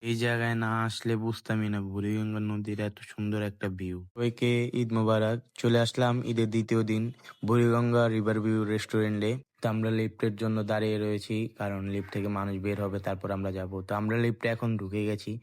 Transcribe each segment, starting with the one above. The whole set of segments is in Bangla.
এই জায়গায় না আসলে বুঝতামই না বুড়িগঙ্গা নদীর এত সুন্দর একটা ভিউ। সবাইকে ঈদ মোবারক। চলে আসলাম ঈদের দ্বিতীয় দিন বুড়িগঙ্গা রিভার ভিউ রেস্টুরেন্টে। তো আমরা লিফটের জন্য দাঁড়িয়ে রয়েছি, কারণ লিফট থেকে মানুষ বের হবে, তারপর আমরা যাব। তো আমরা লিফটে এখন ঢুকে গেছি।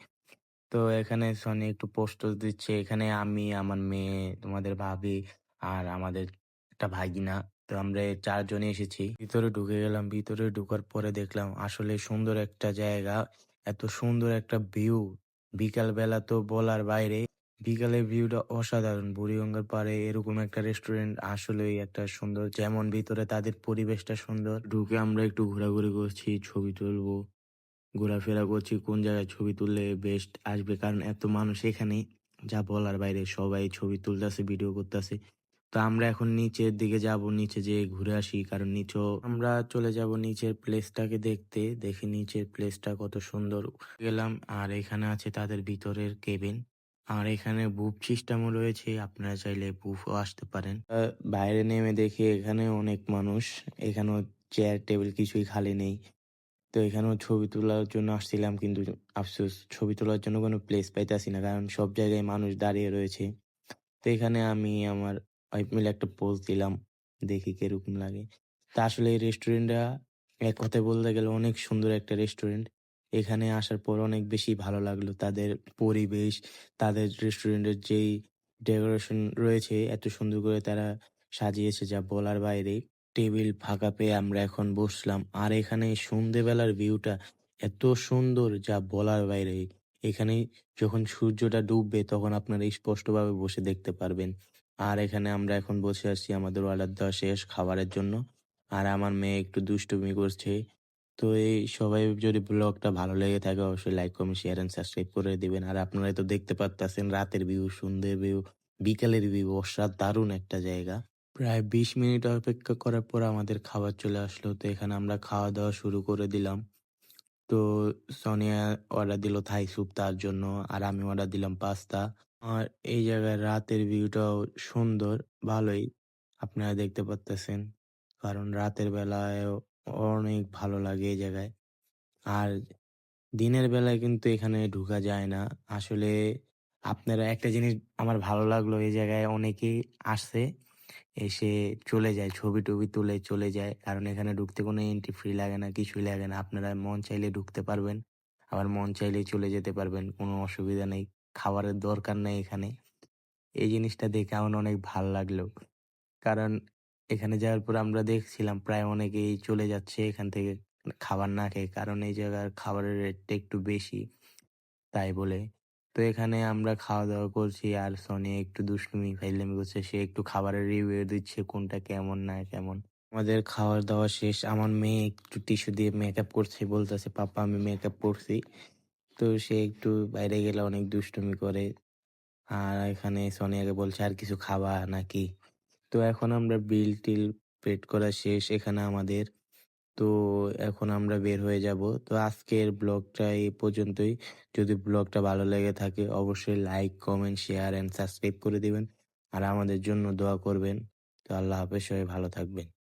তো এখানে সনি একটু পোস্ট দিচ্ছে। এখানে আমি, আমার মেয়ে, তোমাদের ভাবি আর আমাদের একটা ভাগিনা। তো আমরা এই চারজনই এসেছি। ভিতরে ঢুকে গেলাম। ভিতরে ঢোকার পরে দেখলাম আসলে সুন্দর একটা জায়গা, এত সুন্দর একটা ভিউ। বিকাল বেলা তো বলার বাইরে। বিকালের ভিউটা অসাধারণ। বুড়িগঙ্গার পাড়ে এরকম একটা রেস্টুরেন্ট আসলেই একটা সুন্দর, যেমন ভিতরে তাদের পরিবেশটা সুন্দর। ঢুকে আমরা একটু ঘোরাঘুরি করছি, ছবি তুলবো, ঘোরাফেরা করছি কোন জায়গায় ছবি তুললে বেস্ট আসবে, কারণ এত মানুষ এখানে যা বলার বাইরে। সবাই ছবি তুলতেছে, ভিডিও করতেছে। তো আমরা এখন নিচের দিকে যাব, নিচে যেয়ে ঘুরে আসি, কারণ নিচেও আমরা চলে যাব নিচের প্লেসটাকে দেখতে। দেখি নিচের প্লেসটা কত সুন্দর। গেলাম, আর এখানে আছে তাদের ভিতরের কেবিন। আর এখানে বুফ সিস্টেমও রয়েছে, আপনারা চাইলে বুফও আসতে পারেন। বাইরে নেমে দেখি এখানে অনেক মানুষ। এখানেও চেয়ার টেবিল কিছুই খালি নেই। তো এখানেও ছবি তোলার জন্য আসছিলাম, কিন্তু আফসোস ছবি তোলার জন্য কোনো প্লেস পাইতাছি না, কারণ সব জায়গায় মানুষ দাঁড়িয়ে রয়েছে। তো এখানে আমি আমার ওয়াইফ মিলে একটা পোজ দিলাম, দেখি কিরকম লাগে। তা আসলে এই রেস্টুরেন্টটা এক কথায় বলতে গেলে অনেক সুন্দর একটা রেস্টুরেন্ট। এখানে আসার পর অনেক বেশি ভালো লাগলো। তাদের পরিবেশ, তাদের রেস্টুরেন্টের যেই ডেকোরেশন রয়েছে, এত সুন্দর করে তারা সাজিয়েছে যা বলার বাইরে। টেবিল ফাঁকা পেয়ে আমরা এখন বসলাম। আর এখানে সন্ধ্যেবেলার ভিউটা এত সুন্দর যা বলার বাইরে। এখানে যখন সূর্যটা ডুববে তখন আপনারা স্পষ্টভাবে বসে দেখতে পারবেন। আর এখানে আমরা এখন বসে আছি, আমাদের অর্ডার দেওয়া শেষ খাবারের জন্য। আর আমার মেয়ে একটু দুষ্টুমি করছে। তো এই সবাই যদি ব্লগটা ভালো লেগে থাকে অবশ্যই like, comment, share and subscribe করে দিবেন। আর আপনারা তো দেখতে পারতাছেন রাতের ভিউ, সন্ধ্যের ভিউ, বিকালের ভিউ, অসাধারণ একটা জায়গা। প্রায় ২০ মিনিট অপেক্ষা করার পর আমাদের খাবার চলে আসলো। তো এখানে আমরা খাওয়া-দাওয়া শুরু করে দিলাম। তো সোনিয়া অর্ডার দিল থাই স্যুপ তার জন্য, আর আমি অর্ডার দিলাম পাস্তা। আর এই জায়গায় রাতের ভিউটাও সুন্দর, ভালোই। আপনারা দেখতে পারতেছেন। কারণ রাতের বেলায়ও অনেক ভালো লাগে এই জায়গায়। আর দিনের বেলায় কিন্তু এখানে ঢুকা যায় না। আসলে আপনারা একটা জিনিস আমার ভালো লাগলো, এই জায়গায় অনেকেই আসছে, এসে চলে যায়। ছবি-টবি তুলে চলে যায়। কারণ এখানে ঢুকতে কোনো এন্ট্রি ফি লাগে না, কিছুই লাগে না। আপনারা মন চাইলে ঢুকতে পারবেন, আবার মন চাইলেই চলে যেতে পারবেন। কোনো অসুবিধা নেই। খাবারের দরকার নেই এখানে। এই জিনিসটা দেখে আমার অনেক ভাল লাগলো। কারণ এখানে যাওয়ার পর আমরা দেখছিলাম প্রায় অনেকেই চলে যাচ্ছে এখান থেকে খাবার না খেয়ে। কারণ এই জায়গার খাবারের রেটটা একটু বেশি, তাই বলে। তো এখানে আমরা খাওয়া-দাওয়া করছি, আর সনি একটু দুষ্টুমি ফাইজলামি করছে। সে একটু খাবারের রিভিউ দিচ্ছে কোনটা কেমন না কেমন। আমাদের খাওয়া-দাওয়া শেষ। আমার মেয়ে একটু টিস্যু দিয়ে মেকআপ করছে, বলতেছে, "পাপ্পা আমি মেকআপ করছি।" তো সে একটু বাইরে গেলে অনেক দুষ্টুমি করে। আর এখানে সোনিয়াকে বলছে, "আর কিছু খাবা নাকি?" তো এখন আমরা বিল-টিল পেড করা শেষ এখানে আমাদের। তো এখন আমরা বের হয়ে যাব। তো আজকের ব্লগটা এই পর্যন্তই। যদি ব্লগটা ভালো লেগে থাকে অবশ্যই like, comment, share and subscribe করে দিবেন। আর আমাদের জন্য দোয়া করবেন। তো আল্লাহ হাফেজ, সবাই ভালো থাকবেন।